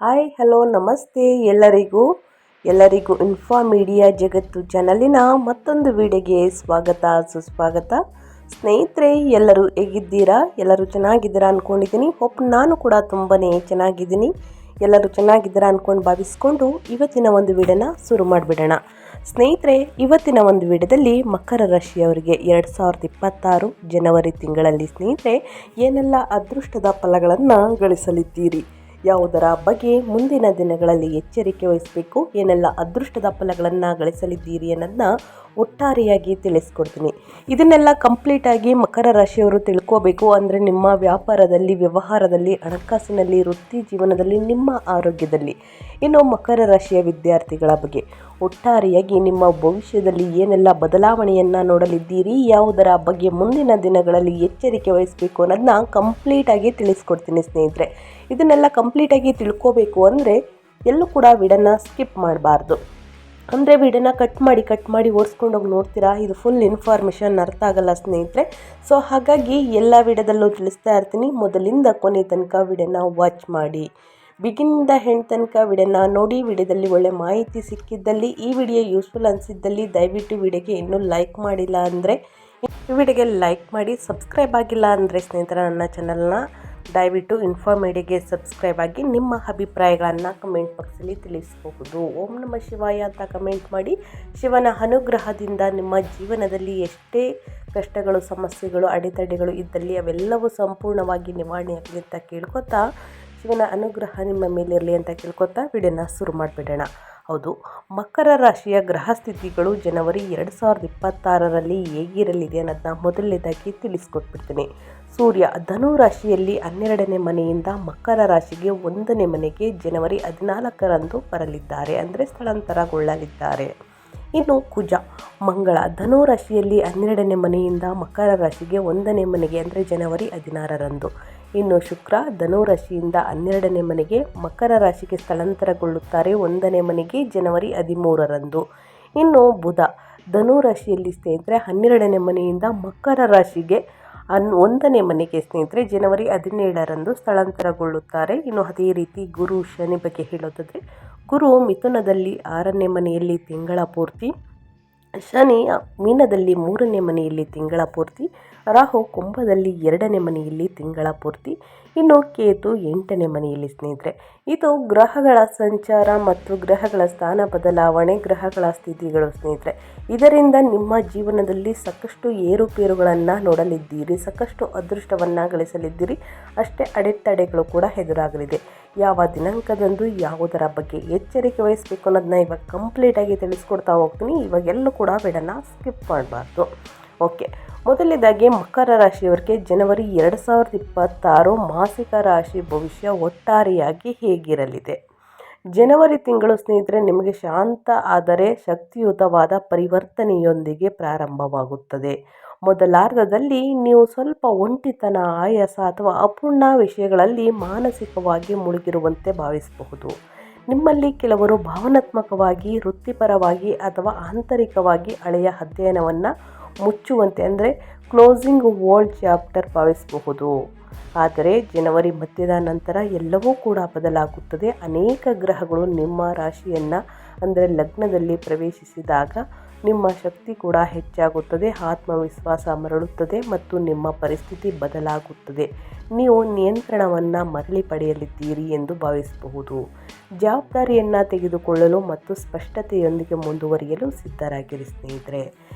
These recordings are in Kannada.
ಹಾಯ್ ಹಲೋ ನಮಸ್ತೆ ಎಲ್ಲರಿಗೂ ಇನ್ಫಾ ಮೀಡಿಯಾ ಜಗತ್ತು ಚಾನಲಿನ ಮತ್ತೊಂದು ವಿಡಿಯೋಗೆ ಸ್ವಾಗತ ಸುಸ್ವಾಗತ. ಸ್ನೇಹಿತರೆ, ಎಲ್ಲರೂ ಹೇಗಿದ್ದೀರಾ? ಎಲ್ಲರೂ ಚೆನ್ನಾಗಿದ್ದೀರಾ ಅಂದ್ಕೊಂಡಿದ್ದೀನಿ. ನಾನು ಕೂಡ ತುಂಬಾ ಚೆನ್ನಾಗಿದ್ದೀನಿ. ಎಲ್ಲರೂ ಚೆನ್ನಾಗಿದ್ದೀರಾ ಅಂದ್ಕೊಂಡು ಭಾವಿಸ್ಕೊಂಡು ಇವತ್ತಿನ ಒಂದು ವಿಡಿಯೋನ ಶುರು ಮಾಡಿಬಿಡೋಣ. ಸ್ನೇಹಿತರೆ, ಇವತ್ತಿನ ಒಂದು ವಿಡಿಯೋದಲ್ಲಿ ಮಕರ ರಾಶಿಯವರಿಗೆ 2026 ಜನವರಿ ತಿಂಗಳಲ್ಲಿ ಸ್ನೇಹಿತರೆ ಏನೆಲ್ಲ ಅದೃಷ್ಟದ ಫಲಗಳನ್ನು ಗಳಿಸಲಿದ್ದೀರಿ, ಯಾವುದರ ಬಗ್ಗೆ ಮುಂದಿನ ದಿನಗಳಲ್ಲಿ ಎಚ್ಚರಿಕೆ ವಹಿಸಬೇಕು, ಏನೆಲ್ಲ ಅದೃಷ್ಟದ ಫಲಗಳನ್ನು ಗಳಿಸಲಿದ್ದೀರಿ ಅನ್ನೋದನ್ನ ಒಟ್ಟಾರೆಯಾಗಿ ತಿಳಿಸ್ಕೊಡ್ತೀನಿ. ಇದನ್ನೆಲ್ಲ ಕಂಪ್ಲೀಟಾಗಿ ಮಕರ ರಾಶಿಯವರು ತಿಳ್ಕೋಬೇಕು ಅಂದರೆ ನಿಮ್ಮ ವ್ಯಾಪಾರದಲ್ಲಿ, ವ್ಯವಹಾರದಲ್ಲಿ, ಹಣಕಾಸಿನಲ್ಲಿ, ವೃತ್ತಿ ಜೀವನದಲ್ಲಿ, ನಿಮ್ಮ ಆರೋಗ್ಯದಲ್ಲಿ, ಇನ್ನು ಮಕರ ರಾಶಿಯ ವಿದ್ಯಾರ್ಥಿಗಳ ಬಗ್ಗೆ ಒಟ್ಟಾರೆಯಾಗಿ ನಿಮ್ಮ ಭವಿಷ್ಯದಲ್ಲಿ ಏನೆಲ್ಲ ಬದಲಾವಣೆಯನ್ನು ನೋಡಲಿದ್ದೀರಿ, ಯಾವುದರ ಬಗ್ಗೆ ಮುಂದಿನ ದಿನಗಳಲ್ಲಿ ಎಚ್ಚರಿಕೆ ವಹಿಸಬೇಕು ಅನ್ನೋದನ್ನ ಕಂಪ್ಲೀಟಾಗಿ ತಿಳಿಸ್ಕೊಡ್ತೀನಿ. ಸ್ನೇಹಿತರೆ, ಇದನ್ನೆಲ್ಲ ಕಂಪ್ಲೀಟಾಗಿ ತಿಳ್ಕೋಬೇಕು ಅಂದರೆ ಎಲ್ಲೂ ಕೂಡ ವಿಡಿಯೋನ ಸ್ಕಿಪ್ ಮಾಡಬಾರ್ದು. ಅಂದರೆ ವಿಡಿಯೋನ ಕಟ್ ಮಾಡಿ ಓಡಿಸ್ಕೊಂಡೋಗಿ ನೋಡ್ತೀರಾ, ಇದು ಫುಲ್ ಇನ್ಫಾರ್ಮೇಷನ್ ಅರ್ಥ ಆಗಲ್ಲ ಸ್ನೇಹಿತರೆ. ಸೊ ಹಾಗಾಗಿ ಎಲ್ಲ ವಿಡಿಯೋದಲ್ಲೂ ತಿಳಿಸ್ತಾ ಇರ್ತೀನಿ. ಮೊದಲಿಂದ ಕೊನೆ ತನಕ ವಿಡಿಯೋನ ವಾಚ್ ಮಾಡಿ, ಬಿಗಿನಿಂದ ಹೆಂಡ್ ತನಕ ವಿಡಿಯೋನ ನೋಡಿ. ವಿಡಿಯೋದಲ್ಲಿ ಒಳ್ಳೆ ಮಾಹಿತಿ ಸಿಕ್ಕಿದ್ದಲ್ಲಿ, ಈ ವಿಡಿಯೋ ಯೂಸ್ಫುಲ್ ಅನಿಸಿದ್ದಲ್ಲಿ ದಯವಿಟ್ಟು ವಿಡಿಯೋಗೆ ಇನ್ನೂ ಲೈಕ್ ಮಾಡಿಲ್ಲ ಅಂದರೆ ಈ ವಿಡಿಯೋಗೆ ಲೈಕ್ ಮಾಡಿ. ಸಬ್ಸ್ಕ್ರೈಬ್ ಆಗಿಲ್ಲ ಅಂದರೆ ಸ್ನೇಹಿತರ ನನ್ನ ಚಾನಲ್ನ ದಯವಿಟ್ಟು ಇನ್ಫಾ ಮೀಡಿಯಾಗೆ ಸಬ್ಸ್ಕ್ರೈಬ್ ಆಗಿ ನಿಮ್ಮ ಅಭಿಪ್ರಾಯಗಳನ್ನು ಕಮೆಂಟ್ ಬಾಕ್ಸಲ್ಲಿ ತಿಳಿಸಬಹುದು. ಓಂ ನಮಃ ಶಿವಾಯ ಅಂತ ಕಮೆಂಟ್ ಮಾಡಿ. ಶಿವನ ಅನುಗ್ರಹದಿಂದ ನಿಮ್ಮ ಜೀವನದಲ್ಲಿ ಎಷ್ಟೇ ಕಷ್ಟಗಳು, ಸಮಸ್ಯೆಗಳು, ಅಡೆತಡೆಗಳು ಇದ್ದಲ್ಲಿ ಅವೆಲ್ಲವೂ ಸಂಪೂರ್ಣವಾಗಿ ನಿವಾರಣೆ ಆಗಲಿ ಅಂತ ಕೇಳ್ಕೊತಾ, ಶಿವನ ಅನುಗ್ರಹ ನಿಮ್ಮ ಮೇಲಿರಲಿ ಅಂತ ಕೇಳ್ಕೊತಾ ವಿಡಿಯೋನ ಶುರು ಮಾಡಿಬಿಡೋಣ. ಹೌದು, ಮಕರ ರಾಶಿಯ ಗ್ರಹ ಸ್ಥಿತಿಗಳು ಜನವರಿ 2026ರಲ್ಲಿ ಹೇಗಿರಲಿದೆ ಅನ್ನೋದನ್ನ ಮೊದಲನೇದಾಗಿ ತಿಳಿಸ್ಕೊಟ್ಬಿಡ್ತೀನಿ. ಸೂರ್ಯ ಧನು ರಾಶಿಯಲ್ಲಿ 12ನೇ ಮನೆಯಿಂದ ಮಕರ ರಾಶಿಗೆ 1ನೇ ಮನೆಗೆ ಜನವರಿ 14ರಂದು ಬರಲಿದ್ದಾರೆ, ಅಂದರೆ ಸ್ಥಳಾಂತರಗೊಳ್ಳಲಿದ್ದಾರೆ. ಇನ್ನು ಕುಜ ಮಂಗಳ ಧನು ರಾಶಿಯಲ್ಲಿ 12ನೇ ಮನೆಯಿಂದ ಮಕರ ರಾಶಿಗೆ 1ನೇ ಮನೆಗೆ, ಅಂದರೆ ಜನವರಿ 16ರಂದು. ಇನ್ನು ಶುಕ್ರ ಧನು ರಾಶಿಯಿಂದ 12ನೇ ಮನೆಗೆ ಮಕರ ರಾಶಿಗೆ ಸ್ಥಳಾಂತರಗೊಳ್ಳುತ್ತಾರೆ, 1ನೇ ಮನೆಗೆ ಜನವರಿ 13ರಂದು. ಇನ್ನು ಬುಧ ಧನು ರಾಶಿಯಲ್ಲಿ ಸ್ನೇಹಿತರೆ 12ನೇ ಮನೆಯಿಂದ ಮಕರ ರಾಶಿಗೆ 1ನೇ ಮನೆಗೆ ಸ್ನೇಹಿತರೆ ಜನವರಿ 17ರಂದು ಸ್ಥಳಾಂತರಗೊಳ್ಳುತ್ತಾರೆ. ಇನ್ನು ಅದೇ ರೀತಿ ಗುರು ಶನಿ ಬಗ್ಗೆ ಹೇಳೋದಾದರೆ, ಗುರು ಮಿಥುನದಲ್ಲಿ 6ನೇ ಮನೆಯಲ್ಲಿ ತಿಂಗಳ ಪೂರ್ತಿ, ಶನಿ ಮೀನದಲ್ಲಿ 3ನೇ ಮನೆಯಲ್ಲಿ ತಿಂಗಳ ಪೂರ್ತಿ, ರಾಹು ಕುಂಭದಲ್ಲಿ 2ನೇ ಮನೆಯಲ್ಲಿ ತಿಂಗಳ ಪೂರ್ತಿ, ಇನ್ನು ಕೇತು 8ನೇ ಮನೆಯಲ್ಲಿ ಸ್ನೇಹಿತರೆ. ಇದು ಗ್ರಹಗಳ ಸಂಚಾರ ಮತ್ತು ಗ್ರಹಗಳ ಸ್ಥಾನ ಬದಲಾವಣೆ, ಗ್ರಹಗಳ ಸ್ಥಿತಿಗಳು ಸ್ನೇಹಿತರೆ. ಇದರಿಂದ ನಿಮ್ಮ ಜೀವನದಲ್ಲಿ ಸಾಕಷ್ಟು ಏರುಪೇರುಗಳನ್ನು ನೋಡಲಿದ್ದೀರಿ, ಸಾಕಷ್ಟು ಅದೃಷ್ಟವನ್ನು ಗಳಿಸಲಿದ್ದೀರಿ, ಅಷ್ಟೇ ಅಡೆತಡೆಗಳು ಕೂಡ ಎದುರಾಗಲಿದೆ. ಯಾವ ದಿನಾಂಕದಂದು ಯಾವುದರ ಬಗ್ಗೆ ಎಚ್ಚರಿಕೆ ವಹಿಸಬೇಕು ಅನ್ನೋದನ್ನ ಇವಾಗ ಕಂಪ್ಲೀಟಾಗಿ ತಿಳಿಸ್ಕೊಡ್ತಾ ಹೋಗ್ತೀನಿ. ಇವಾಗೆಲ್ಲೂ ಕೂಡ ವಿಡಿಯೋನ ಸ್ಕಿಪ್ ಮಾಡಬಾರ್ದು. ಓಕೆ, ಮೊದಲನೇದಾಗಿ ಮಕರ ರಾಶಿಯವರಿಗೆ ಜನವರಿ 2026 ಮಾಸಿಕ ರಾಶಿ ಭವಿಷ್ಯ ಒಟ್ಟಾರೆಯಾಗಿ ಹೇಗಿರಲಿದೆ. ಜನವರಿ ತಿಂಗಳು ಸ್ನೇಹಿತರೆ ನಿಮಗೆ ಶಾಂತ ಆದರೆ ಶಕ್ತಿಯುತವಾದ ಪರಿವರ್ತನೆಯೊಂದಿಗೆ ಪ್ರಾರಂಭವಾಗುತ್ತದೆ. ಮೊದಲಾರ್ಧದಲ್ಲಿ ನೀವು ಸ್ವಲ್ಪ ಒಂಟಿತನ, ಆಯಾಸ ಅಥವಾ ಅಪೂರ್ಣ ವಿಷಯಗಳಲ್ಲಿ ಮಾನಸಿಕವಾಗಿ ಮುಳುಗಿರುವಂತೆ ಭಾವಿಸಬಹುದು. ನಿಮ್ಮಲ್ಲಿ ಕೆಲವರು ಭಾವನಾತ್ಮಕವಾಗಿ, ವೃತ್ತಿಪರವಾಗಿ ಅಥವಾ ಆಂತರಿಕವಾಗಿ ಹಳೆಯ ಅಧ್ಯಯನವನ್ನು ಮುಚ್ಚುವಂತೆ, ಅಂದರೆ ಕ್ಲೋಸಿಂಗ್ ಓಲ್ಡ್ ಚಾಪ್ಟರ್ ಭಾವಿಸಬಹುದು. ಆದರೆ ಜನವರಿ ಮಧ್ಯದ ನಂತರ ಎಲ್ಲವೂ ಕೂಡ ಬದಲಾಗುತ್ತದೆ. ಅನೇಕ ಗ್ರಹಗಳು ನಿಮ್ಮ ರಾಶಿಯನ್ನು, ಅಂದರೆ ಲಗ್ನದಲ್ಲಿ ಪ್ರವೇಶಿಸಿದಾಗ ನಿಮ್ಮ ಶಕ್ತಿ ಕೂಡ ಹೆಚ್ಚಾಗುತ್ತದೆ, ಆತ್ಮವಿಶ್ವಾಸ ಮರಳುತ್ತದೆ ಮತ್ತು ನಿಮ್ಮ ಪರಿಸ್ಥಿತಿ ಬದಲಾಗುತ್ತದೆ. ನೀವು ನಿಯಂತ್ರಣವನ್ನು ಮರಳಿ ಪಡೆಯಲಿದ್ದೀರಿ ಎಂದು ಭಾವಿಸಬಹುದು. ಜವಾಬ್ದಾರಿಯನ್ನು ತೆಗೆದುಕೊಳ್ಳಲು ಮತ್ತು ಸ್ಪಷ್ಟತೆಯೊಂದಿಗೆ ಮುಂದುವರಿಯಲು ಸಿದ್ಧರಾಗಿರಿ ಸ್ನೇಹಿತರೆ.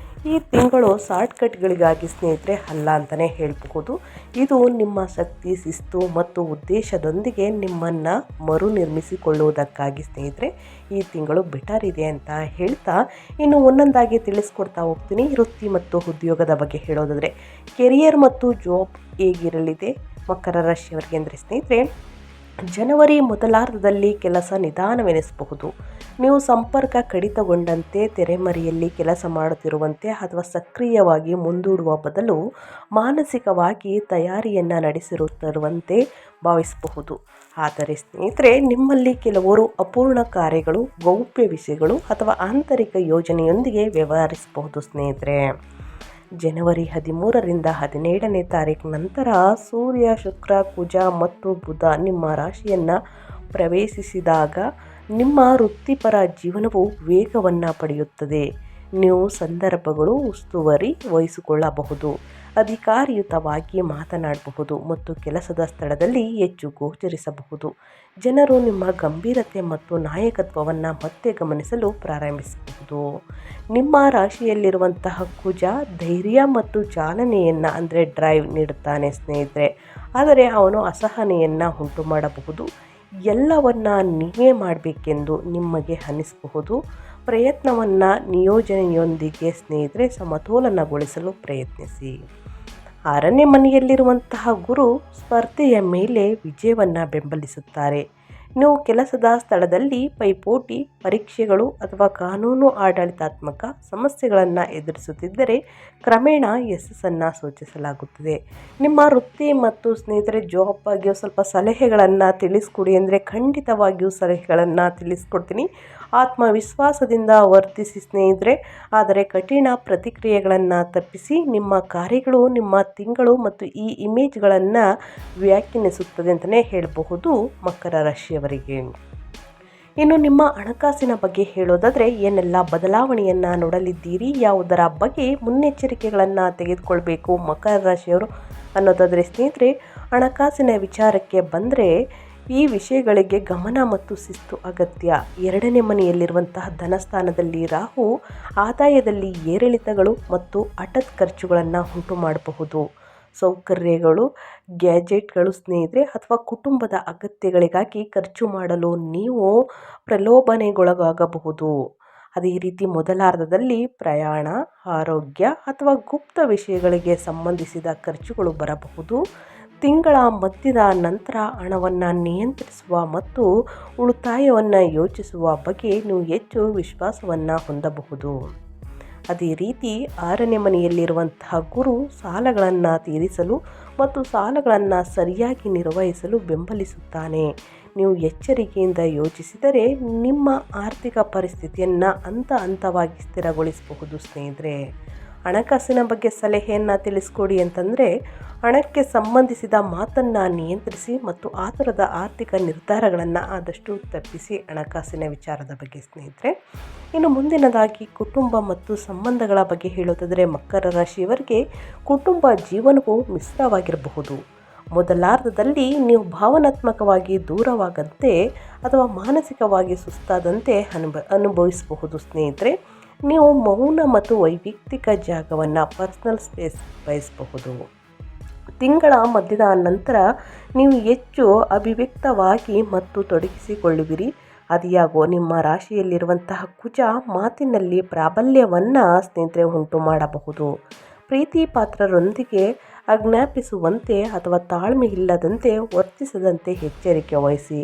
ಈ ತಿಂಗಳು ಶಾರ್ಟ್ಕಟ್ಗಳಿಗಾಗಿ ಸ್ನೇಹಿತರೆ ಅಲ್ಲ ಅಂತಲೇ ಹೇಳಬಹುದು. ಇದು ನಿಮ್ಮ ಶಕ್ತಿ, ಶಿಸ್ತು ಮತ್ತು ಉದ್ದೇಶದೊಂದಿಗೆ ನಿಮ್ಮನ್ನು ಮರುನಿರ್ಮಿಸಿಕೊಳ್ಳುವುದಕ್ಕಾಗಿ ಸ್ನೇಹಿತರೆ ಈ ತಿಂಗಳು ಬೆಟರ್ ಇದೆ ಅಂತ ಹೇಳ್ತಾ, ಇನ್ನು ಒಂದೊಂದಾಗಿ ತಿಳಿಸ್ಕೊಡ್ತಾ ಹೋಗ್ತೀನಿ. ವೃತ್ತಿ ಮತ್ತು ಉದ್ಯೋಗದ ಬಗ್ಗೆ ಹೇಳೋದಾದರೆ, ಕೆರಿಯರ್ ಮತ್ತು ಜಾಬ್ ಹೇಗಿರಲಿದೆ ಮಕರ ರಾಶಿಯವರಿಗೆ ಅಂದರೆ ಸ್ನೇಹಿತರೆ, ಜನವರಿ ಮೊದಲಾರ್ಧದಲ್ಲಿ ಕೆಲಸ ನಿಧಾನವೆನಿಸಬಹುದು. ನೀವು ಸಂಪರ್ಕ ಕಡಿತಗೊಂಡಂತೆ, ತೆರೆಮರೆಯಲ್ಲಿ ಕೆಲಸ ಮಾಡುತ್ತಿರುವಂತೆ ಅಥವಾ ಸಕ್ರಿಯವಾಗಿ ಮುಂದೂಡುವ ಬದಲು ಮಾನಸಿಕವಾಗಿ ತಯಾರಿಯನ್ನು ನಡೆಸಿರುತ್ತಿರುವಂತೆ ಭಾವಿಸಬಹುದು. ಆದರೆ ಸ್ನೇಹಿತರೆ, ನಿಮ್ಮಲ್ಲಿ ಕೆಲವರು ಅಪೂರ್ಣ ಕಾರ್ಯಗಳು, ಗೌಪ್ಯ ವಿಷಯಗಳು ಅಥವಾ ಆಂತರಿಕ ಯೋಜನೆಯೊಂದಿಗೆ ವ್ಯವಹರಿಸಬಹುದು ಸ್ನೇಹಿತರೆ. ಜನವರಿ 13ರಿಂದ 17ನೇ ತಾರೀಕು ನಂತರ ಸೂರ್ಯ, ಶುಕ್ರ, ಕುಜ ಮತ್ತು ಬುಧ ನಿಮ್ಮ ರಾಶಿಯನ್ನು ಪ್ರವೇಶಿಸಿದಾಗ ನಿಮ್ಮ ವೃತ್ತಿಪರ ಜೀವನವು ವೇಗವನ್ನು ಪಡೆಯುತ್ತದೆ. ನೀವು ಸಂದರ್ಭಗಳು ಉಸ್ತುವಾರಿ ವಹಿಸಿಕೊಳ್ಳಬಹುದು, ಅಧಿಕಾರಯುತವಾಗಿ ಮಾತನಾಡಬಹುದು ಮತ್ತು ಕೆಲಸದ ಸ್ಥಳದಲ್ಲಿ ಹೆಚ್ಚು ಗೋಚರಿಸಬಹುದು. ಜನರು ನಿಮ್ಮ ಗಂಭೀರತೆ ಮತ್ತು ನಾಯಕತ್ವವನ್ನು ಮತ್ತೆ ಗಮನಿಸಲು ಪ್ರಾರಂಭಿಸಬಹುದು. ನಿಮ್ಮ ರಾಶಿಯಲ್ಲಿರುವಂತಹ ಕುಜ ಧೈರ್ಯ ಮತ್ತು ಚಾಲನೆಯನ್ನು ಡ್ರೈವ್ ನೀಡುತ್ತಾನೆ ಸ್ನೇಹಿತರೆ. ಆದರೆ ಅವನು ಅಸಹನೆಯನ್ನು ಉಂಟು ಮಾಡಬಹುದು. ಎಲ್ಲವನ್ನ ನೀವೇ ಮಾಡಬೇಕೆಂದು ನಿಮಗೆ ಅನ್ನಿಸಬಹುದು. ಪ್ರಯತ್ನವನ್ನು ನಿಯೋಜನೆಯೊಂದಿಗೆ ಸ್ನೇಹಿತರೆ ಸಮತೋಲನಗೊಳಿಸಲು ಪ್ರಯತ್ನಿಸಿ. 6ನೇ ಮನೆಯಲ್ಲಿರುವಂತಹ ಗುರು ಸ್ಪರ್ಧೆಯ ಮೇಲೆ ವಿಜಯವನ್ನು ಬೆಂಬಲಿಸುತ್ತಾರೆ. ನೀವು ಕೆಲಸದ ಸ್ಥಳದಲ್ಲಿ ಪೈಪೋಟಿ, ಪರೀಕ್ಷೆಗಳು ಅಥವಾ ಕಾನೂನು ಆಡಳಿತಾತ್ಮಕ ಸಮಸ್ಯೆಗಳನ್ನು ಎದುರಿಸುತ್ತಿದ್ದರೆ ಕ್ರಮೇಣ ಯಶಸ್ಸನ್ನು ಸೂಚಿಸಲಾಗುತ್ತದೆ. ನಿಮ್ಮ ವೃತ್ತಿ ಮತ್ತು ಸ್ನೇಹಿತರೆ ಜಾಬ್ ಬಗ್ಗೆ ಸ್ವಲ್ಪ ಸಲಹೆಗಳನ್ನು ತಿಳಿಸ್ಕೊಡಿ ಖಂಡಿತವಾಗಿಯೂ ಸಲಹೆಗಳನ್ನು ತಿಳಿಸ್ಕೊಡ್ತೀನಿ. ಆತ್ಮವಿಶ್ವಾಸದಿಂದ ವರ್ತಿಸಿ ಸ್ನೇಹಿತರೆ, ಆದರೆ ಕಠಿಣ ಪ್ರತಿಕ್ರಿಯೆಗಳನ್ನು ತಪ್ಪಿಸಿ. ನಿಮ್ಮ ಕಾರ್ಯಗಳು ನಿಮ್ಮ ತಿಂಗಳು ಮತ್ತು ಈ ಇಮೇಜ್ಗಳನ್ನು ವ್ಯಾಖ್ಯಾನಿಸುತ್ತದೆ ಅಂತಲೇ ಹೇಳಬಹುದು ಮಕರ ರಾಶಿಯವರಿಗೆ. ಇನ್ನು ನಿಮ್ಮ ಹಣಕಾಸಿನ ಬಗ್ಗೆ ಹೇಳೋದಾದರೆ ಏನೆಲ್ಲ ಬದಲಾವಣೆಯನ್ನು ನೋಡಲಿದ್ದೀರಿ, ಯಾವುದರ ಬಗ್ಗೆ ಮುನ್ನೆಚ್ಚರಿಕೆಗಳನ್ನು ತೆಗೆದುಕೊಳ್ಬೇಕು ಮಕರ ರಾಶಿಯವರು ಅನ್ನೋದಾದರೆ ಸ್ನೇಹಿತರೆ, ಹಣಕಾಸಿನ ವಿಚಾರಕ್ಕೆ ಬಂದರೆ ಈ ವಿಷಯಗಳಿಗೆ ಗಮನ ಮತ್ತು ಶಿಸ್ತು ಅಗತ್ಯ. 2ನೇ ಮನೆಯಲ್ಲಿರುವಂತಹ ಧನಸ್ಥಾನದಲ್ಲಿ ರಾಹು ಆದಾಯದಲ್ಲಿ ಏರಿಳಿತಗಳು ಮತ್ತು ಹಠಾತ್ ಖರ್ಚುಗಳನ್ನು ಉಂಟು ಮಾಡಬಹುದು. ಸೌಕರ್ಯಗಳು, ಗ್ಯಾಜೆಟ್ಗಳು ಸ್ನೇಹಿತರೆ ಅಥವಾ ಕುಟುಂಬದ ಅಗತ್ಯಗಳಿಗಾಗಿ ಖರ್ಚು ಮಾಡಲು ನೀವು ಪ್ರಲೋಭನೆಗೊಳಗಾಗಬಹುದು. ಅದೇ ರೀತಿ ಮೊದಲಾರ್ಧದಲ್ಲಿ ಪ್ರಯಾಣ, ಆರೋಗ್ಯ ಅಥವಾ ಗುಪ್ತ ವಿಷಯಗಳಿಗೆ ಸಂಬಂಧಿಸಿದ ಖರ್ಚುಗಳು ಬರಬಹುದು. ತಿಂಗಳ ಮಧ್ಯದ ನಂತರ ಹಣವನ್ನು ನಿಯಂತ್ರಿಸುವ ಮತ್ತು ಉಳಿತಾಯವನ್ನು ಯೋಚಿಸುವ ಬಗ್ಗೆ ನೀವು ಹೆಚ್ಚು ವಿಶ್ವಾಸವನ್ನು ಹೊಂದಬಹುದು. ಅದೇ ರೀತಿ 6ನೇ ಮನೆಯಲ್ಲಿರುವಂತಹ ಗುರು ಸಾಲಗಳನ್ನು ತೀರಿಸಲು ಮತ್ತು ಸಾಲಗಳನ್ನು ಸರಿಯಾಗಿ ನಿರ್ವಹಿಸಲು ಬೆಂಬಲಿಸುತ್ತಾನೆ. ನೀವು ಎಚ್ಚರಿಕೆಯಿಂದ ಯೋಚಿಸಿದರೆ ನಿಮ್ಮ ಆರ್ಥಿಕ ಪರಿಸ್ಥಿತಿಯನ್ನು ಹಂತ ಹಂತವಾಗಿ ಸ್ಥಿರಗೊಳಿಸಬಹುದು ಸ್ನೇಹಿತರೆ. ಹಣಕಾಸಿನ ಬಗ್ಗೆ ಸಲಹೆಯನ್ನು ತಿಳಿಸ್ಕೊಡಿ ಹಣಕ್ಕೆ ಸಂಬಂಧಿಸಿದ ಮಾತನ್ನು ನಿಯಂತ್ರಿಸಿ ಮತ್ತು ಆತುರದ ಆರ್ಥಿಕ ನಿರ್ಧಾರಗಳನ್ನು ಆದಷ್ಟು ತಪ್ಪಿಸಿ ಹಣಕಾಸಿನ ವಿಚಾರದ ಬಗ್ಗೆ ಸ್ನೇಹಿತರೆ. ಇನ್ನು ಮುಂದಿನದಾಗಿ ಕುಟುಂಬ ಮತ್ತು ಸಂಬಂಧಗಳ ಬಗ್ಗೆ ಹೇಳೋದಾದರೆ ಮಕರ ರಾಶಿಯವರಿಗೆ ಕುಟುಂಬ ಜೀವನವು ಮಿಶ್ರವಾಗಿರಬಹುದು. ಮೊದಲಾರ್ಧದಲ್ಲಿ ನೀವು ಭಾವನಾತ್ಮಕವಾಗಿ ದೂರವಾಗಂತೆ ಅಥವಾ ಮಾನಸಿಕವಾಗಿ ಸುಸ್ತಾದಂತೆ ಅನುಭವಿಸಬಹುದು ಸ್ನೇಹಿತರೆ. ನೀವು ಮೌನ ಮತ್ತು ವೈಯಕ್ತಿಕ ಜಾಗವನ್ನು ಪರ್ಸನಲ್ ಸ್ಪೇಸ್ ಬಯಸಬಹುದು. ತಿಂಗಳ ಮಧ್ಯದ ನಂತರ ನೀವು ಹೆಚ್ಚು ಅಭಿವ್ಯಕ್ತವಾಗಿ ಮತ್ತು ತೊಡಗಿಸಿಕೊಳ್ಳುವಿರಿ. ಅದಿಯಾಗೋ ನಿಮ್ಮ ರಾಶಿಯಲ್ಲಿರುವಂತಹ ಕುಜ ಮಾತಿನಲ್ಲಿ ಪ್ರಾಬಲ್ಯವನ್ನು ಸ್ನೇಹಿತರೆ ಉಂಟು ಮಾಡಬಹುದು. ಪ್ರೀತಿ ಪಾತ್ರರೊಂದಿಗೆ ಆಜ್ಞಾಪಿಸುವಂತೆ ಅಥವಾ ತಾಳ್ಮೆ ಇಲ್ಲದಂತೆ ವರ್ತಿಸದಂತೆ ಎಚ್ಚರಿಕೆ ವಹಿಸಿ.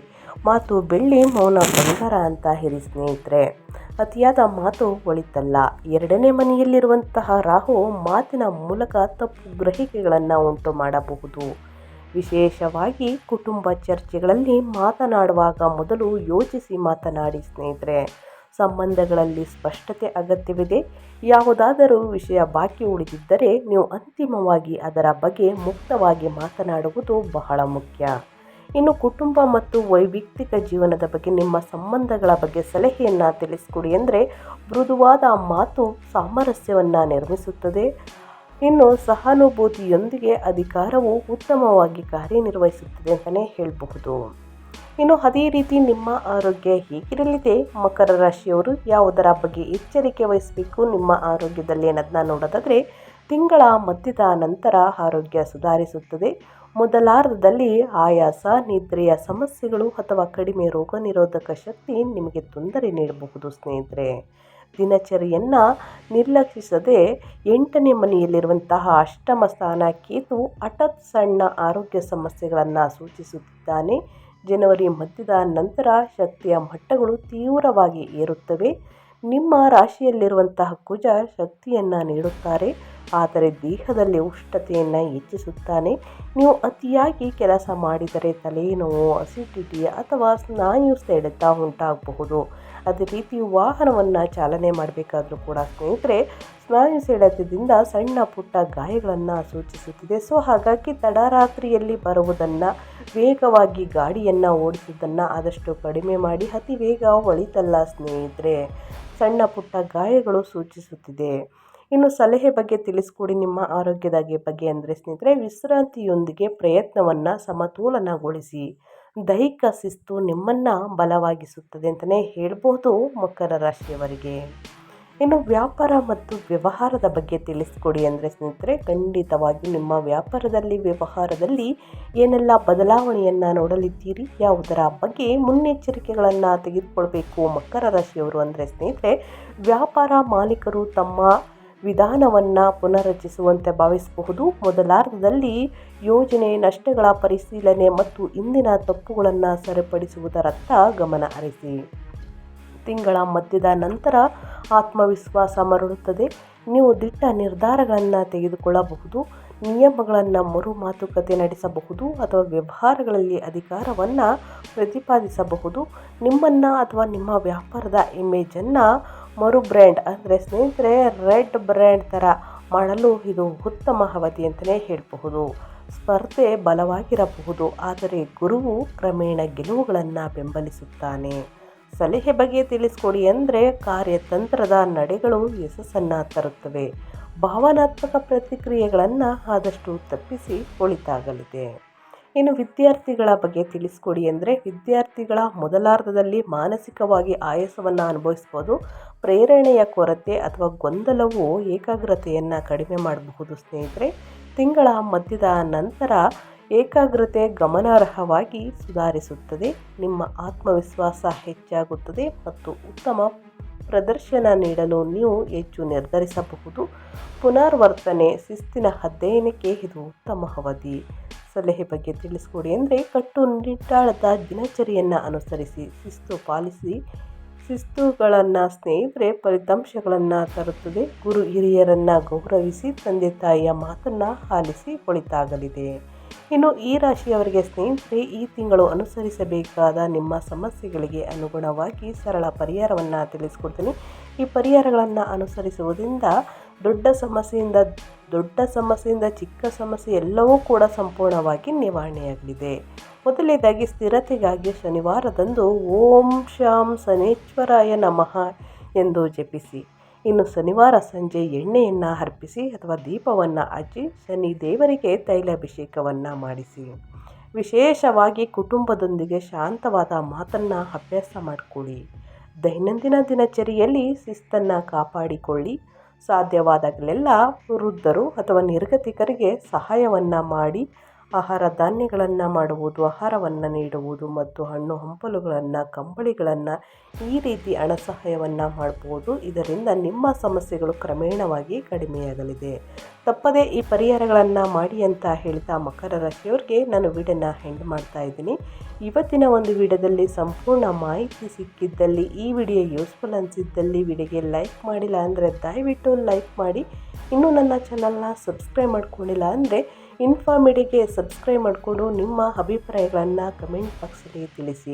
ಮಾತು ಬೆಳ್ಳಿ, ಮೌನ ಬಂಗಾರ ಅಂತ ಹೇಳಿ ಸ್ನೇಹಿತರೆ. ಅತಿಯಾದ ಮಾತು ಒಳಿತಲ್ಲ. 2ನೇ ಮನೆಯಲ್ಲಿರುವಂತಹ ರಾಹು ಮಾತಿನ ಮೂಲಕ ತಪ್ಪು ಗ್ರಹಿಕೆಗಳನ್ನು ಉಂಟು ಮಾಡಬಹುದು. ವಿಶೇಷವಾಗಿ ಕುಟುಂಬ ಚರ್ಚೆಗಳಲ್ಲಿ ಮಾತನಾಡುವಾಗ ಮೊದಲು ಯೋಚಿಸಿ ಮಾತನಾಡಿ ಸ್ನೇಹಿತರೆ. ಸಂಬಂಧಗಳಲ್ಲಿ ಸ್ಪಷ್ಟತೆ ಅಗತ್ಯವಿದೆ. ಯಾವುದಾದರೂ ವಿಷಯ ಬಾಕಿ ಉಳಿದಿದ್ದರೆ ನೀವು ಅಂತಿಮವಾಗಿ ಅದರ ಬಗ್ಗೆ ಮುಕ್ತವಾಗಿ ಮಾತನಾಡುವುದು ಬಹಳ ಮುಖ್ಯ. ಇನ್ನು ಕುಟುಂಬ ಮತ್ತು ವೈಯಕ್ತಿಕ ಜೀವನದ ಬಗ್ಗೆ ನಿಮ್ಮ ಸಂಬಂಧಗಳ ಬಗ್ಗೆ ಸಲಹೆಯನ್ನು ತಿಳಿಸ್ಕೊಡಿ ಮೃದುವಾದ ಮಾತು ಸಾಮರಸ್ಯವನ್ನು ನಿರ್ಮಿಸುತ್ತದೆ. ಇನ್ನು ಸಹಾನುಭೂತಿಯೊಂದಿಗೆ ಅಧಿಕಾರವು ಉತ್ತಮವಾಗಿ ಕಾರ್ಯನಿರ್ವಹಿಸುತ್ತದೆ ಅಂತಲೇ ಹೇಳಬಹುದು. ಇನ್ನು ಅದೇ ರೀತಿ ನಿಮ್ಮ ಆರೋಗ್ಯ ಹೇಗಿರಲಿದೆ ಮಕರ ರಾಶಿಯವರು, ಯಾವುದರ ಬಗ್ಗೆ ಎಚ್ಚರಿಕೆ ವಹಿಸಬೇಕು ನಿಮ್ಮ ಆರೋಗ್ಯದಲ್ಲಿ ಅನ್ನೋದನ್ನ ನೋಡೋದಾದರೆ ತಿಂಗಳ ಮಧ್ಯದ ನಂತರ ಆರೋಗ್ಯ ಸುಧಾರಿಸುತ್ತದೆ. ಮೊದಲಾರ್ಧದಲ್ಲಿ ಆಯಾಸ, ನಿದ್ರೆಯ ಸಮಸ್ಯೆಗಳು ಅಥವಾ ಕಡಿಮೆ ರೋಗ ನಿರೋಧಕ ಶಕ್ತಿ ನಿಮಗೆ ತೊಂದರೆ ನೀಡಬಹುದು ಸ್ನೇಹಿತರೆ. ದಿನಚರಿಯನ್ನು ನಿರ್ಲಕ್ಷಿಸದೆ 8ನೇ ಮನೆಯಲ್ಲಿರುವಂತಹ ಅಷ್ಟಮ ಸ್ಥಾನ ಕೇತು ಹಠಾತ್ ಸಣ್ಣ ಆರೋಗ್ಯ ಸಮಸ್ಯೆಗಳನ್ನು ಸೂಚಿಸುತ್ತಿದ್ದಾನೆ. ಜನವರಿ ಮಧ್ಯದ ನಂತರ ಶಕ್ತಿಯ ಮಟ್ಟಗಳು ತೀವ್ರವಾಗಿ ಏರುತ್ತವೆ. ನಿಮ್ಮ ರಾಶಿಯಲ್ಲಿರುವಂತಹ ಕುಜ ಶಕ್ತಿಯನ್ನು ನೀಡುತ್ತಾರೆ ಆದರೆ ದೇಹದಲ್ಲಿ ಉಷ್ಣತೆಯನ್ನು ಹೆಚ್ಚಿಸುತ್ತಾನೆ. ನೀವು ಅತಿಯಾಗಿ ಕೆಲಸ ಮಾಡಿದರೆ ತಲೆನೋವು, ಅಸಿಡಿಟಿ ಅಥವಾ ಸ್ನಾಯು ಸೆಳೆತ ಉಂಟಾಗಬಹುದು. ಅದೇ ರೀತಿ ವಾಹನವನ್ನು ಚಾಲನೆ ಮಾಡಬೇಕಾದ್ರೂ ಕೂಡ ಸ್ನೇಹಿತರೆ, ಸ್ನಾಯು ಸೆಳೆತದಿಂದ ಸಣ್ಣ ಪುಟ್ಟ ಗಾಯಗಳನ್ನು ಸೂಚಿಸುತ್ತಿದೆ. ಸೊ ಹಾಗಾಗಿ ತಡರಾತ್ರಿಯಲ್ಲಿ ಬರುವುದನ್ನು, ವೇಗವಾಗಿ ಗಾಡಿಯನ್ನು ಓಡಿಸುವುದನ್ನು ಆದಷ್ಟು ಕಡಿಮೆ ಮಾಡಿ. ಅತಿ ವೇಗ ಒಳಿತಲ್ಲ ಸ್ನೇಹಿತರೆ, ಸಣ್ಣ ಪುಟ್ಟ ಗಾಯಗಳು ಸೂಚಿಸುತ್ತಿದೆ. ಇನ್ನು ಸಲಹೆ ಬಗ್ಗೆ ತಿಳಿಸ್ಕೊಡಿ ನಿಮ್ಮ ಆರೋಗ್ಯದ ಬಗ್ಗೆ ಅಂದರೆ ಸ್ನೇಹಿತರೆ, ವಿಶ್ರಾಂತಿಯೊಂದಿಗೆ ಪ್ರಯತ್ನವನ್ನು ಸಮತೋಲನಗೊಳಿಸಿ. ದೈಹಿಕ ಶಿಸ್ತು ನಿಮ್ಮನ್ನು ಬಲವಾಗಿಸುತ್ತದೆ ಅಂತಲೇ ಹೇಳ್ಬೋದು ಮಕರ ರಾಶಿಯವರಿಗೆ. ಇನ್ನು ವ್ಯಾಪಾರ ಮತ್ತು ವ್ಯವಹಾರದ ಬಗ್ಗೆ ತಿಳಿಸ್ಕೊಡಿ ಅಂದರೆ ಸ್ನೇಹಿತರೆ, ಖಂಡಿತವಾಗಿ ನಿಮ್ಮ ವ್ಯಾಪಾರದಲ್ಲಿ ಏನೆಲ್ಲ ಬದಲಾವಣೆಯನ್ನು ನೋಡಲಿದ್ದೀರಿ, ಯಾವುದರ ಬಗ್ಗೆ ಮುನ್ನೆಚ್ಚರಿಕೆಗಳನ್ನು ತೆಗೆದುಕೊಳ್ಬೇಕು ಮಕರ ರಾಶಿಯವರು ಅಂದರೆ ಸ್ನೇಹಿತರೆ, ವ್ಯಾಪಾರ ಮಾಲೀಕರು ತಮ್ಮ ವಿಧಾನವನ್ನು ಪುನರ್ರಚಿಸುವಂತೆ ಭಾವಿಸಬಹುದು. ಮೊದಲಾರ್ಧದಲ್ಲಿ ಯೋಜನೆ, ನಷ್ಟಗಳ ಪರಿಶೀಲನೆ ಮತ್ತು ಇಂದಿನ ತಪ್ಪುಗಳನ್ನು ಸರಿಪಡಿಸುವುದರತ್ತ ಗಮನ ಹರಿಸಿ. ತಿಂಗಳ ಮಧ್ಯದ ನಂತರ ಆತ್ಮವಿಶ್ವಾಸ ಮರಳುತ್ತದೆ. ನೀವು ದಿಟ್ಟ ನಿರ್ಧಾರಗಳನ್ನು ತೆಗೆದುಕೊಳ್ಳಬಹುದು, ನಿಯಮಗಳನ್ನು ಮರು ಮಾತುಕತೆ ನಡೆಸಬಹುದು ಅಥವಾ ವ್ಯವಹಾರಗಳಲ್ಲಿ ಅಧಿಕಾರವನ್ನು ಪ್ರತಿಪಾದಿಸಬಹುದು. ನಿಮ್ಮನ್ನು ಅಥವಾ ನಿಮ್ಮ ವ್ಯಾಪಾರದ ಇಮೇಜನ್ನು ಮರು ಬ್ರ್ಯಾಂಡ್ ಅಂದರೆ ಸ್ನೇಹಿತರೆ, ರೆಡ್ ಬ್ರ್ಯಾಂಡ್ ಥರ ಮಾಡಲು ಇದು ಉತ್ತಮ ಅವಧಿ ಅಂತಲೇ ಹೇಳಬಹುದು. ಸ್ಪರ್ಧೆ ಬಲವಾಗಿರಬಹುದು, ಆದರೆ ಗುರುವು ಕ್ರಮೇಣ ಗೆಲುವುಗಳನ್ನು ಬೆಂಬಲಿಸುತ್ತಾನೆ. ಸಲಹೆ ಬಗ್ಗೆ ತಿಳಿಸ್ಕೊಡಿ ಅಂದರೆ, ಕಾರ್ಯತಂತ್ರದ ನಡೆಗಳು ಯಶಸ್ಸನ್ನು ತರುತ್ತವೆ. ಭಾವನಾತ್ಮಕ ಪ್ರತಿಕ್ರಿಯೆಗಳನ್ನು ಆದಷ್ಟು ತಪ್ಪಿಸಿ ಒಳಿತಾಗಲಿದೆ. ಇನ್ನು ವಿದ್ಯಾರ್ಥಿಗಳ ಬಗ್ಗೆ ತಿಳಿಸ್ಕೊಡಿ ಅಂದರೆ, ವಿದ್ಯಾರ್ಥಿಗಳ ಮೊದಲಾರ್ಧದಲ್ಲಿ ಮಾನಸಿಕವಾಗಿ ಆಯಾಸವನ್ನು ಅನುಭವಿಸ್ಬೋದು. ಪ್ರೇರಣೆಯ ಕೊರತೆ ಅಥವಾ ಗೊಂದಲವು ಏಕಾಗ್ರತೆಯನ್ನು ಕಡಿಮೆ ಮಾಡಬಹುದು ಸ್ನೇಹಿತರೆ. ತಿಂಗಳ ಮಧ್ಯದ ನಂತರ ಏಕಾಗ್ರತೆ ಗಮನಾರ್ಹವಾಗಿ ಸುಧಾರಿಸುತ್ತದೆ. ನಿಮ್ಮ ಆತ್ಮವಿಶ್ವಾಸ ಹೆಚ್ಚಾಗುತ್ತದೆ ಮತ್ತು ಉತ್ತಮ ಪ್ರದರ್ಶನ ನೀಡಲು ನೀವು ಹೆಚ್ಚು ನಿರ್ಧರಿಸಬಹುದು. ಪುನರಾವರ್ತನೆ, ಶಿಸ್ತಿನ ಅಧ್ಯಯನಕ್ಕೆ ಇದು ಉತ್ತಮ ಅವಧಿ. ಸಲಹೆ ಬಗ್ಗೆ ತಿಳಿಸ್ಕೊಡಿ ಅಂದರೆ, ಕಟ್ಟುನಿಟ್ಟಾದ ದಿನಚರಿಯನ್ನು ಅನುಸರಿಸಿ, ಶಿಸ್ತು ಪಾಲಿಸಿ. ಶಿಸ್ತುಗಳನ್ನು ಸ್ನೇಹಿತರೆ ಫಲಿತಾಂಶಗಳನ್ನು ತರುತ್ತದೆ. ಗುರು ಹಿರಿಯರನ್ನು ಗೌರವಿಸಿ, ತಂದೆ ತಾಯಿಯ ಮಾತನ್ನು ಆಲಿಸಿ ಒಳಿತಾಗಲಿದೆ. ಇನ್ನು ಈ ರಾಶಿಯವರಿಗೆ ಸ್ನೇಹಿತರೆ, ಈ ತಿಂಗಳು ಅನುಸರಿಸಬೇಕಾದ ನಿಮ್ಮ ಸಮಸ್ಯೆಗಳಿಗೆ ಅನುಗುಣವಾಗಿ ಸರಳ ಪರಿಹಾರವನ್ನು ತಿಳಿಸ್ಕೊಡ್ತೀನಿ. ಈ ಪರಿಹಾರಗಳನ್ನು ಅನುಸರಿಸುವುದರಿಂದ ದೊಡ್ಡ ಸಮಸ್ಯೆಯಿಂದ ಚಿಕ್ಕ ಸಮಸ್ಯೆ ಎಲ್ಲವೂ ಕೂಡ ಸಂಪೂರ್ಣವಾಗಿ ನಿವಾರಣೆಯಾಗಲಿದೆ. ಮೊದಲನೇದಾಗಿ, ಸ್ಥಿರತೆಗಾಗಿ ಶನಿವಾರದಂದು ಓಂ ಶಾಂ ಶನೇಶ್ವರಾಯ ನಮಃ ಎಂದು ಜಪಿಸಿ. ಇನ್ನು ಶನಿವಾರ ಸಂಜೆ ಎಣ್ಣೆಯನ್ನು ಅರ್ಪಿಸಿ ಅಥವಾ ದೀಪವನ್ನು ಹಚ್ಚಿ ಶನಿ ದೇವರಿಗೆ ತೈಲಾಭಿಷೇಕವನ್ನು ಮಾಡಿಸಿ. ವಿಶೇಷವಾಗಿ ಕುಟುಂಬದೊಂದಿಗೆ ಶಾಂತವಾದ ಮಾತನ್ನು ಅಭ್ಯಾಸ ಮಾಡಿಕೊಳ್ಳಿ. ದೈನಂದಿನ ದಿನಚರಿಯಲ್ಲಿ ಶಿಸ್ತನ್ನು ಕಾಪಾಡಿಕೊಳ್ಳಿ. ಸಾಧ್ಯವಾದಾಗಲೆಲ್ಲ ವೃದ್ಧರು ಅಥವಾ ನಿರ್ಗತಿಕರಿಗೆ ಸಹಾಯವನ್ನು ಮಾಡಿ. ಆಹಾರ ಧಾನ್ಯಗಳನ್ನು ಮಾಡುವುದು, ಆಹಾರವನ್ನು ನೀಡುವುದು ಮತ್ತು ಹಣ್ಣು ಹಂಪಲುಗಳನ್ನು, ಕಂಬಳಿಗಳನ್ನು, ಈ ರೀತಿ ಹಣ ಸಹಾಯವನ್ನು ಮಾಡಬಹುದು. ಇದರಿಂದ ನಿಮ್ಮ ಸಮಸ್ಯೆಗಳು ಕ್ರಮೇಣವಾಗಿ ಕಡಿಮೆಯಾಗಲಿದೆ. ತಪ್ಪದೇ ಈ ಪರಿಹಾರಗಳನ್ನು ಮಾಡಿ ಅಂತ ಹೇಳ್ತಾ ಮಕರ ರಾಶಿಯವರಿಗೆ ನಾನು ವಿಡಿಯೋನ ಎಂಡ್ ಮಾಡ್ತಾ ಇದ್ದೀನಿ. ಇವತ್ತಿನ ಒಂದು ವಿಡಿಯೋದಲ್ಲಿ ಸಂಪೂರ್ಣ ಮಾಹಿತಿ ಸಿಕ್ಕಿದ್ದಲ್ಲಿ, ಈ ವಿಡಿಯೋ ಯೂಸ್ಫುಲ್ ಅನಿಸಿದ್ದಲ್ಲಿ ವಿಡಿಯೋಗೆ ಲೈಕ್ ಮಾಡಿಲ್ಲ ಅಂದರೆ ದಯವಿಟ್ಟು ಲೈಕ್ ಮಾಡಿ. ಇನ್ನೂ ನನ್ನ ಚಾನಲ್ನ ಸಬ್ಸ್ಕ್ರೈಬ್ ಮಾಡ್ಕೊಂಡಿಲ್ಲ ಅಂದರೆ ಇನ್ಫಾರ್ಮೇಟಿವ್ಗೆ ಸಬ್ಸ್ಕ್ರೈಬ್ ಮಾಡಿಕೊಂಡು ನಿಮ್ಮ ಅಭಿಪ್ರಾಯಗಳನ್ನು ಕಮೆಂಟ್ ಬಾಕ್ಸಲ್ಲಿ ತಿಳಿಸಿ.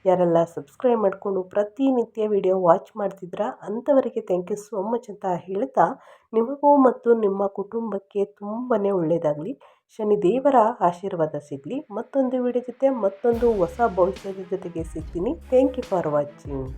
ಯಾರೆಲ್ಲ ಸಬ್ಸ್ಕ್ರೈಬ್ ಮಾಡಿಕೊಂಡು ಪ್ರತಿನಿತ್ಯ ವಿಡಿಯೋ ವಾಚ್ ಮಾಡ್ತಿದ್ರಾ ಅಂಥವರಿಗೆ ಥ್ಯಾಂಕ್ ಯು ಸೋ ಮಚ್ ಅಂತ ಹೇಳ್ತಾ, ನಿಮಗೂ ಮತ್ತು ನಿಮ್ಮ ಕುಟುಂಬಕ್ಕೆ ತುಂಬಾ ಒಳ್ಳೆಯದಾಗಲಿ. ಶನಿದೇವರ ಆಶೀರ್ವಾದ ಸಿಗಲಿ. ಮತ್ತೊಂದು ವಿಡಿಯೋ ಜೊತೆ ಮತ್ತೊಂದು ಹೊಸ ಭವಿಷ್ಯದ ಜೊತೆಗೆ ಸಿಗ್ತೀನಿ. Thank you for watching.